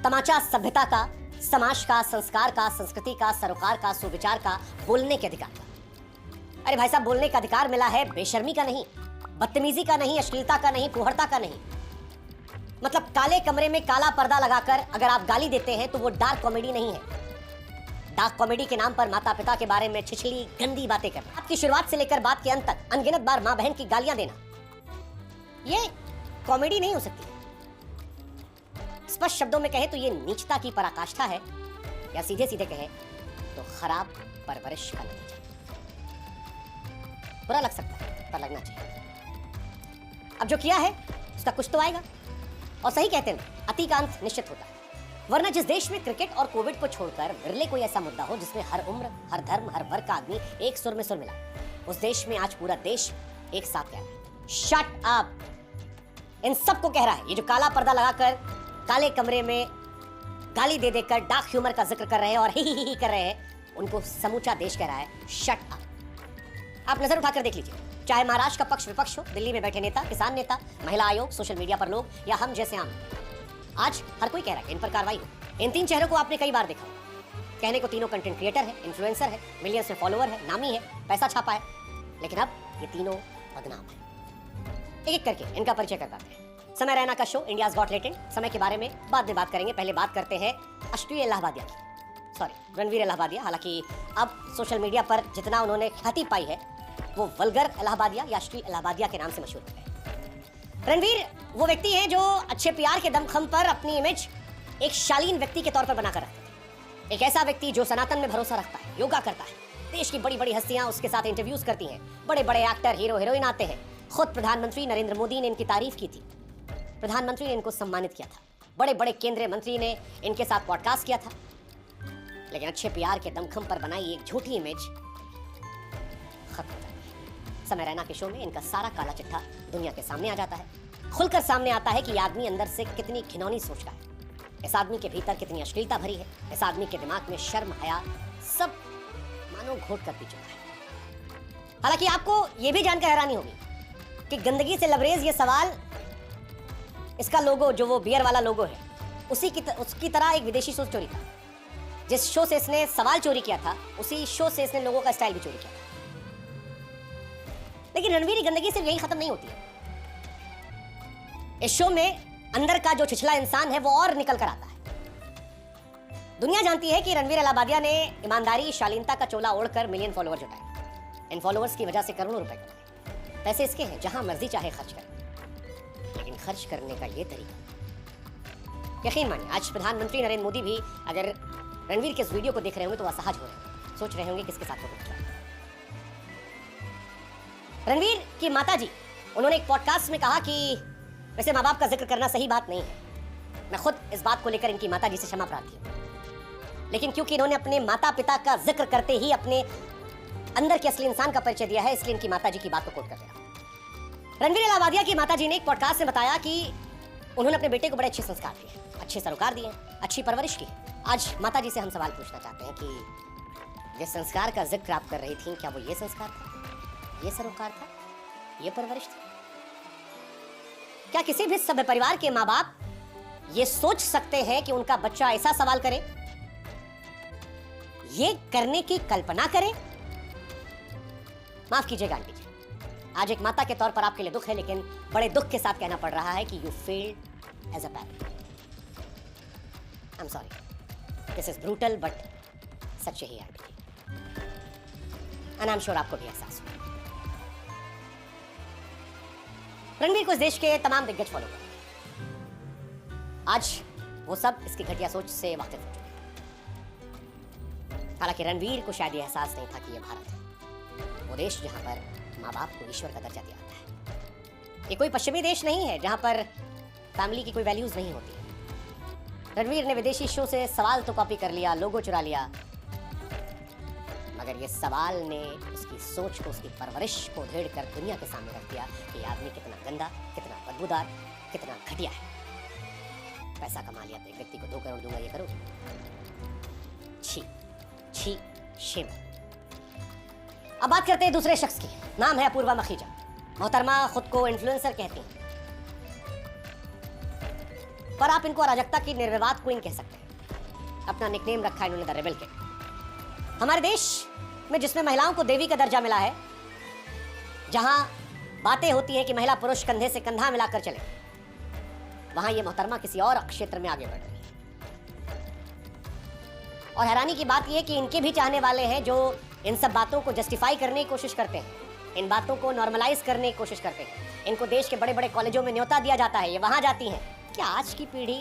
तमाचा सभ्यता का, समाज का, संस्कार का, संस्कृति का, सरोकार का, सुविचार का, बोलने के अधिकार का। अरे भाई साहब, बोलने का अधिकार मिला है बेशर्मी का नहीं, बदतमीजी का नहीं, अश्लीलता का नहीं, फुहड़ता का नहीं। मतलब काले कमरे में काला पर्दा लगाकर अगर आप गाली देते हैं तो वो डार्क कॉमेडी नहीं है। डार्क कॉमेडी के नाम पर माता पिता के बारे में छिछली गंदी बातें करना, आपकी शुरुआत से लेकर बात के अंत तक अनगिनत बार मां बहन की गालियां देना, ये कॉमेडी नहीं हो सकती। स्पष्ट शब्दों में कहे तो ये नीचता की पराकाष्ठा है, या सीधे सीधे कहे तो खराब परवरिश का नतीजा। बुरा लग सकता है पर लगना चाहिए। अब जो किया है उसका कुछ तो आएगा, और सही कहते हैं अति का अंत निश्चित होता है। वरना जिस देश में क्रिकेट और कोविड को छोड़कर विरले कोई ऐसा मुद्दा हो जिसमें हर उम्र, हर धर्म, हर वर्ग का आदमी एक सुर में सुर मिला, उस देश में आज पूरा देश एक साथ कह रहा है शट अप। इन सबको कह रहा है, ये जो काला पर्दा लगाकर काले कमरे में गाली दे देकर डार्क ह्यूमर का जिक्र कर रहे हैं और ही कर रहे हैं, उनको समूचा देश कह रहा है शट अप। आप नजर उठाकर देख लीजिए, चाहे महाराष्ट्र का पक्ष विपक्ष हो, दिल्ली में बैठे नेता, किसान नेता, महिला आयोग, सोशल मीडिया पर लोग, या हम जैसे आम, आज हर कोई कह रहा है कि इन पर कार्रवाई हो। इन तीन चेहरों को आपने कई बार देखा, कहने को तीनों कंटेंट क्रिएटर है, इन्फ्लुएंसर है, मिलियंस में फॉलोअर है, नामी है, पैसा छापा है, लेकिन अब ये तीनों बदनाम है। एक एक करके इनका परिचय करवाते हैं। समय रैना का शो इंडियाज गॉट टैलेंट, समय के बारे में बाद में बात करेंगे। पहले बात करते हैं अश्लील इलाहाबादिया की, सॉरी रणवीर इलाहाबादिया। हालांकि अब सोशल मीडिया पर जितना उन्होंने ख्याति पाई है वो वल्गर इलाहाबादिया या अश्लील इलाहाबादिया के नाम से मशहूर हो गए। रणवीर वो व्यक्ति हैं जो अच्छे प्यार के दमखम पर अपनी इमेज एक शालीन व्यक्ति के तौर पर बनाकर रखते थे। एक ऐसा व्यक्ति जो सनातन में भरोसा रखता है, योगा करता है, देश की बड़ी बड़ी हस्तियां उसके साथ इंटरव्यूज करती हैं, बड़े बड़े एक्टर, हीरो हीरोइन आते हैं। खुद प्रधानमंत्री नरेंद्र मोदी ने इनकी तारीफ की थी, प्रधानमंत्री ने इनको सम्मानित किया था, बड़े बड़े केंद्रीय मंत्री ने इनके साथ पॉडकास्ट किया था। लेकिन अच्छे प्यार के दमखम पर बनाई एक झूठी इमेज खत्म हो जाती है। समय रैना के शो में इनका सारा काला चिट्ठा दुनिया के सामने आ जाता है। खुलकर सामने आता है कि यह आदमी अंदर से कितनी घिनौनी सोच का है, इस आदमी के भीतर कितनी अश्लीलता भरी है, इस आदमी के दिमाग में शर्म, हया सब मानो घोट कर पी चुका है। हालांकि आपको यह भी जानकर हैरानी होगी कि गंदगी से लबरेज ये सवाल, इसका लोगो जो वो बियर वाला लोगो है, उसकी तरह एक विदेशी सोच चोरी था। जिस शो से इसने सवाल चोरी किया था उसी शो से इसने लोगों का स्टाइल भी चोरी किया था। लेकिन रणवीर की गंदगी सिर्फ यही खत्म नहीं होती है। इस शो में अंदर का जो छिछला इंसान है वो और निकल कर आता है। दुनिया जानती है कि रणवीर इलाहाबादिया ने ईमानदारी, शालीनता का चोला ओढ़कर मिलियन फॉलोअर जुटाए। इन फॉलोअर्स की वजह से करोड़ों रुपए कमाए। पैसे इसके हैं, जहां मर्जी चाहे खर्च करें, लेकिन खर्च करने का ये तरीका, यकीन मानिए आज प्रधानमंत्री नरेंद्र मोदी भी अगर रणवीर के इस वीडियो को देख रहे होंगे तो असहज हो रहे हैं, सोच रहे होंगे किसके साथ हो रहा है। रणवीर की माताजी, उन्होंने एक पॉडकास्ट में कहा कि वैसे माँ बाप का जिक्र करना सही बात नहीं है, मैं खुद इस बात को लेकर इनकी माताजी से क्षमा प्रार्थी हूं, लेकिन क्योंकि इन्होंने अपने माता पिता का जिक्र करते ही अपने अंदर के असली इंसान का परिचय दिया है, इसलिए इनकी माताजी की बात को कोट कर दिया। रणवीर इलाहाबादिया की माताजी ने एक पॉडकास्ट में बताया कि उन्होंने अपने बेटे को बड़े अच्छे संस्कार दिए, अच्छे सरोकार दिए, अच्छी परवरिश की। आज माताजी से हम सवाल पूछना चाहते हैं कि जिस संस्कार का जिक्र आप कर रही थी, क्या वो ये संस्कार था, ये सरोकार था, ये परवरिश थी? क्या किसी भी सभ्य परिवार के माँ बाप ये सोच सकते हैं कि उनका बच्चा ऐसा सवाल करे, ये करने की कल्पना करे? माफ कीजिएगा आंटी जी, आज एक माता के तौर पर आपके लिए दुख है, लेकिन बड़े दुख के साथ कहना पड़ रहा है कि you failed as a parent. I am sorry, this is brutal but सच ही aunty ji, and I am sure आपको भी एहसास हो। रणवीर को इस देश के तमाम दिग्गज फॉलो करते हैं। आज वो सब इसकी घटिया सोच से वाकिफ हो चुके हैं। हालांकि रणवीर को शायद ये एहसास नहीं था कि ये भारत है, वो देश जहां पर माँ बाप को ईश्वर का दर्जा दिया जाता है। ये कोई पश्चिमी देश नहीं है जहां पर फैमिली की कोई वैल्यूज नहीं होती। रणवीर ने विदेशी शो से सवाल तो कॉपी कर लिया, लोगो चुरा लिया, मगर ये सवाल ने उसकी सोच को, उसकी परवरिश को उधेड़ कर दुनिया के सामने रख दिया कि ये आदमी कितना गंदा, कितना बदबूदार, कितना घटिया है। पैसा कमा लिया तो एक व्यक्ति को 2 करोड़ दूंगा, ये करोगे? छी छी शेम। अब बात करते हैं दूसरे शख्स की, नाम है अपूर्वा मखीजा। मोहतरमा खुद को इन्फ्लुएंसर कहती हैं। पर आप इनको अराजकता की निर्विवाद क्वीन कह सकते हैं। अपना निकनेम रखा है इन्होंने द रेबल किंग। हमारे देश में जिसमें महिलाओं को देवी का दर्जा मिला है, जहां बातें होती हैं कि महिला पुरुष कंधे से कंधा मिलाकर चले, वहां ये मोहतरमा किसी और क्षेत्र में आगे बढ़ रही है। और हैरानी की बात यह कि इनके भी चाहने वाले हैं जो इन सब बातों को जस्टिफाई करने की कोशिश करते हैं, इन बातों को नॉर्मलाइज करने की कोशिश करते हैं। इनको देश के बड़े बड़े कॉलेजों में न्योता दिया जाता है, ये वहां जाती हैं। क्या आज की पीढ़ी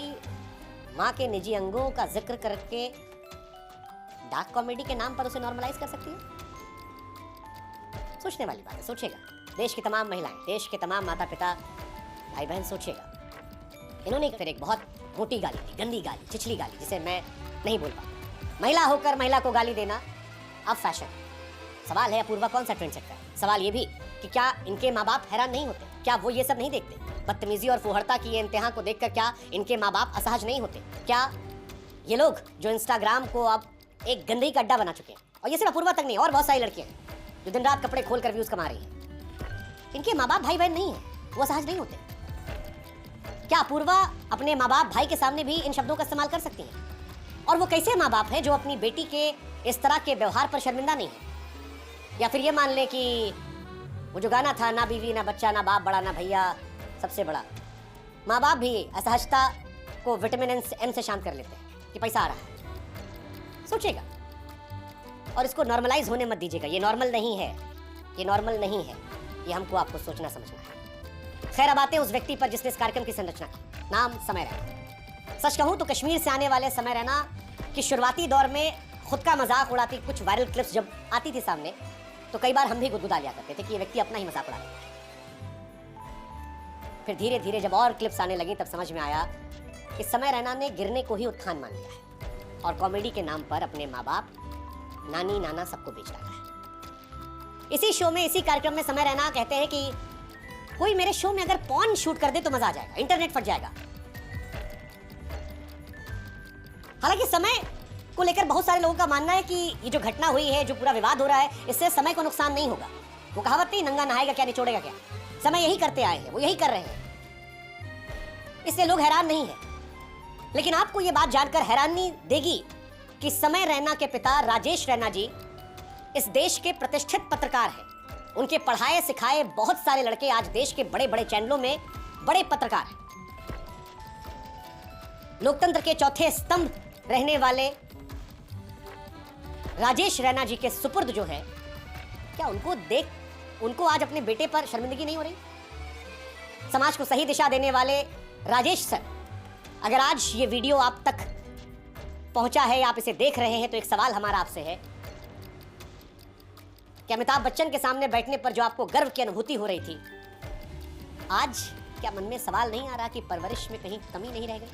माँ के निजी अंगों का जिक्र करके डार्क कॉमेडी के नाम पर उसे नॉर्मलाइज कर सकती है? सोचने वाली बात है, सोचेगा देश की तमाम महिलाएं, देश के तमाम माता पिता, भाई बहन, सोचेगा। इन्होंने फिर एक बहुत मोटी गाली दी, गंदी गाली, चिछली गाली, जिसे मैं नहीं बोल पाता। महिला होकर महिला को गाली देना अब फैशन। सवाल है अपूर्वा कौन सा ट्रेंड सेट है? सवाल ये भी कि क्या इनके माँ बाप हैरान नहीं होते? क्या वो ये सब नहीं देखते? बदतमीजी और फुहड़ता की ये इंतहा को देखकर क्या इनके माँ बाप असहज नहीं होते? क्या ये लोग जो इंस्टाग्राम को अब एक गंदगी का अड्डा बना चुके हैं, और ये सिर्फ अपूर्वा तक नहीं, और बहुत सारी लड़कियां हैं जो दिन रात कपड़े खोल कर व्यूज कमा रही हैं, इनके माँ बाप भाई बहन नहीं है, वो असहज नहीं होते? क्या अपूर्वा अपने माँ बाप भाई के सामने भी इन शब्दों का इस्तेमाल कर सकती हैं? और वो कैसे माँ बाप हैं जो अपनी बेटी के इस तरह के व्यवहार पर शर्मिंदा नहीं है? या फिर ये मान ले कि वो जो गाना था, ना बीवी ना बच्चा ना बाप बड़ा ना भैया सबसे बड़ा, माँ बाप भी असहजता को विटामिन एम से शांत कर लेते हैं कि पैसा आ रहा है। सोचेगा और इसको नॉर्मलाइज होने मत दीजिएगा। ये नॉर्मल नहीं है, ये नॉर्मल नहीं है, ये हमको आपको सोचना समझना है। खैर, अब आते हैं उस व्यक्ति पर जिसने इस कार्यक्रम की संरचना की। नाम समय रैना। सच कहूं तो कश्मीर से आने वाले समय रैना की शुरुआती दौर में खुद का मजाक उड़ाती कुछ वायरल क्लिप्स जब आती थी सामने, तो कई बार हम भी गुदगुदा लिया करते थे कि ये व्यक्ति अपना ही मजाक उड़ा रहा है। फिर धीरे धीरे जब और क्लिप्स आने लगी तब समझ में आया कि समय रैना ने गिरने को ही उत्थान मान लिया है और कॉमेडी के नाम पर अपने माँ बाप, नानी नाना सबको बेच डाला है। इसी शो में, इसी कार्यक्रम में समय रैना कहते हैं कि कोई मेरे शो में अगर पॉर्न शूट कर दे तो मजा आ जाएगा, इंटरनेट फट जाएगा। हालांकि समय को लेकर बहुत सारे लोगों का मानना है कि ये जो घटना हुई है, जो पूरा विवाद हो रहा है, इससे समय को नुकसान नहीं होगा। वो कहावत नहीं, नंगा नहाएगा क्या निचोड़ेगा क्या। समय यही करते आए हैं, वो यही कर रहे हैं, इसलिए लोग हैरान नहीं है। लेकिन आपको ये बात जानकर हैरानी देगी कि समय रैना के पिता राजेश रैना जी इस देश के प्रतिष्ठित पत्रकार हैं। उनके पढ़ाए सिखाए बहुत सारे लड़के आज देश के बड़े बड़े चैनलों में बड़े पत्रकार हैं। लोकतंत्र के चौथे स्तंभ रहने वाले राजेश रैना जी के सुपुर्द जो है, क्या उनको आज अपने बेटे पर शर्मिंदगी नहीं हो रही? समाज को सही दिशा देने वाले राजेश सर, अगर आज ये वीडियो आप तक पहुंचा है, आप इसे देख रहे हैं, तो एक सवाल हमारा आपसे है कि अमिताभ बच्चन के सामने बैठने पर जो आपको गर्व की अनुभूति हो रही थी, आज क्या मन में सवाल नहीं आ रहा कि परवरिश में कहीं कमी नहीं रह गई?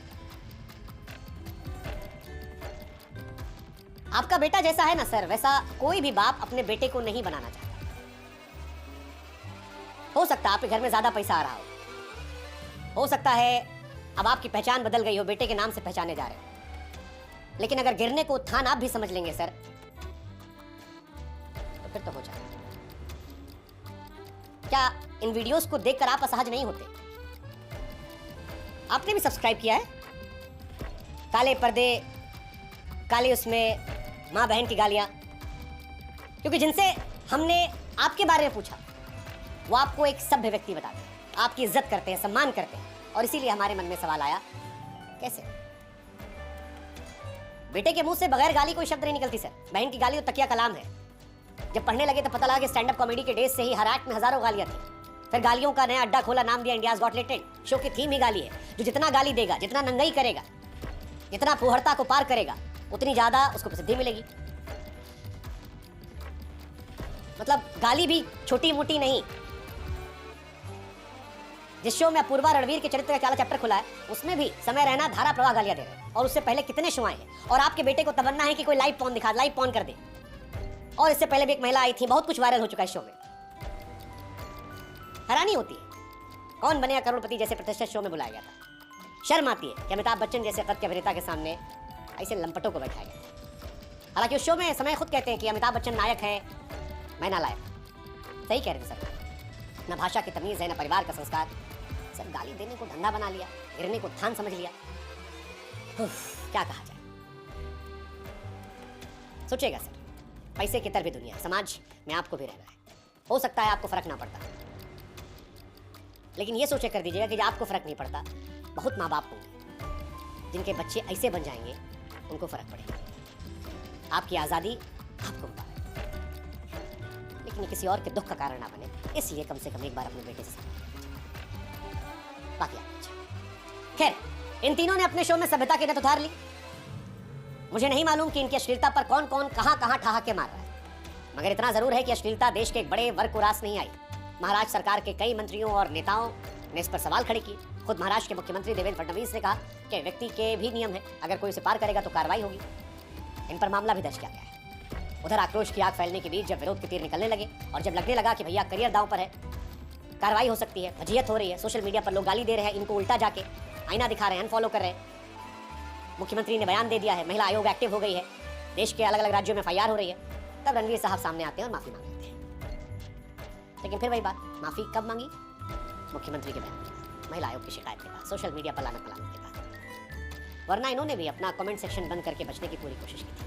आपका बेटा जैसा है ना सर, वैसा कोई भी बाप अपने बेटे को नहीं बनाना चाहता। हो सकता है आपके घर में ज्यादा पैसा आ रहा हो सकता है अब आपकी पहचान बदल गई हो, बेटे के नाम से पहचाने जा रहे हो, लेकिन अगर गिरने को उत्थान आप भी समझ लेंगे सर, तो फिर तो हो जाए। क्या इन वीडियोस को देखकर आप असहज नहीं होते? आपने भी सब्सक्राइब किया है? काले पर्दे, काले उसमें माँ बहन की गालियां, क्योंकि जिनसे हमने आपके बारे में पूछा वो आपको एक सभ्य व्यक्ति बताते हैं, आपकी इज्जत करते हैं, सम्मान करते हैं, और इसीलिए हमारे मन में सवाल आया, कैसे बेटे के मुंह से बगैर गाली कोई शब्द नहीं निकलती सर। बहन की गाली तो तकिया कलाम है। जब पढ़ने लगे तो पता लगा कि स्टैंड अप कॉमेडी के डेज से ही हर एक्ट में हजारों गालियां थी। फिर गालियों का नया अड्डा खोला, नाम दिया इंडियाज गॉट लेटेड। शो की थीम ही गाली है। जो जितना गाली देगा, जितना नंगाई करेगा, जितना फुहड़ता को पार करेगा, उतनी ज्यादा उसको प्रसिद्धि मिलेगी। मतलब गाली भी छोटी मोटी नहीं। जिस शो में अपूर्वा रणवीर के चरित्र का काला चैप्टर खुला है, उसमें भी समय रैना धारा प्रवाह गालियां दे रहे हैं, और उससे पहले कितने शो आए हैं। और आपके बेटे को तमन्ना है कि कोई लाइव पॉर्न दिखा, लाइव पॉर्न कर दे। और इससे पहले भी एक महिला आई थी, बहुत कुछ वायरल हो चुका है शो में। हैरानी होती है, कौन बनेगा करोड़पति जैसे प्रतिष्ठित शो में बुलाया गया था। शर्म आती है कि अमिताभ बच्चन जैसे कद के अभिनेता के सामने ऐसे लंपटों को बैठाया गया। हालांकि उस शो में समय खुद कहते हैं कि अमिताभ बच्चन नायक है, मैं नालायक। सही कह रहे थे सर। न भाषा की तमीज है, न परिवार का संस्कार। सर गाली देने को धंधा बना लिया, गिरने को थान समझ लिया। क्या कहा जाए। सोचिएगा सर, पैसे की तरह भी दुनिया, समाज में आपको भी रहना है। हो सकता है आपको फर्क ना पड़ता, लेकिन ये सोचे कर दीजिएगा कि आपको फर्क नहीं पड़ता, बहुत माँ बाप होंगे जिनके बच्चे ऐसे बन जाएंगे, उनको फर्क पड़ेगा। आपकी आज़ादी आपको मुबारक, लेकिन ये किसी और के दुख का कारण ना बने, इसलिए कम से कम एक बार अपने बेटे से बाकी खैर, इन तीनों ने अपने शो में सभ्यता की नत उतार ली। मुझे नहीं मालूम कि इनकी अश्लीलता पर कौन कौन कहां कहां ठहाके मार रहा है, मगर इतना जरूर है कि अश्लीलता देश के एक बड़े वर्ग को रास नहीं आई। महाराष्ट्र सरकार के कई मंत्रियों और नेताओं ने इस पर सवाल खड़े किए। खुद महाराष्ट्र के मुख्यमंत्री देवेंद्र फडणवीस ने कहा कि व्यक्ति के भी नियम है, अगर कोई उसे पार करेगा तो कार्रवाई होगी। इन पर मामला भी दर्ज किया गया है। उधर आक्रोश की आग फैलने के बीच जब विरोध के तीर निकलने लगे और जब लगने लगा कि भैया करियर दांव पर है, कार्रवाई हो सकती है, फजीहत हो रही है, सोशल मीडिया पर लोग गाली दे रहे हैं, इनको उल्टा जाके आईना दिखा रहे हैं, अनफॉलो कर रहे हैं, मुख्यमंत्री ने बयान दे दिया है, महिला आयोग एक्टिव हो गई है, देश के अलग अलग राज्यों में एफआईआर हो रही है, तब रणवीर साहब सामने आते हैं और माफी मांग लेते हैं। लेकिन फिर वही बात, माफी कब मांगी? मुख्यमंत्री के बयान, महिला आयोग की शिकायत के बाद, सोशल मीडिया पर लानत फैलाने के बाद। वरना इन्होंने भी अपना कमेंट सेक्शन बंद करके बचने की पूरी कोशिश की थी।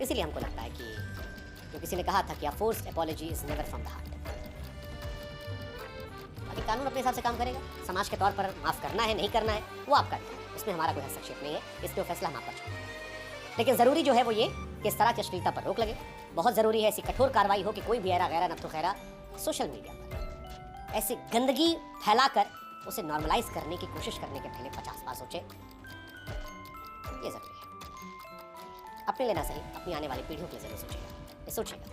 इसीलिए हमको लगता है कि जो किसी ने कहा था कि a forced apology is never from the heart. बाकी कानून अपने हिसाब से काम करेगा। समाज के तौर पर माफ करना है नहीं करना है वो आपका है, इसमें हमारा कोई हस्तक्षेप नहीं है, इसके फैसला हम आपका छोड़ेंगे। लेकिन जरूरी जो है वो ये कि इस तरह की अश्लीलता पर रोक लगे। बहुत जरूरी है ऐसी कठोर कार्रवाई हो कि कोई भी ऐरा गैरा नत्थु खैरा सोशल मीडिया पर ऐसी गंदगी फैलाकर उसे नॉर्मलाइज करने की कोशिश करने के पहले 50 बार सोचे। ये जरूरी है। अपने लेना सही, अपनी आने वाली पीढ़ियों के लिए जरूर सोचिएगा। ये सोचिएगा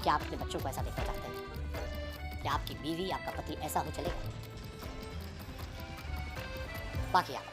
क्या आप अपने बच्चों को ऐसा देखना चाहते हैं? क्या आपकी बीवी, आपका पति ऐसा हो चलेगा? बाकी आप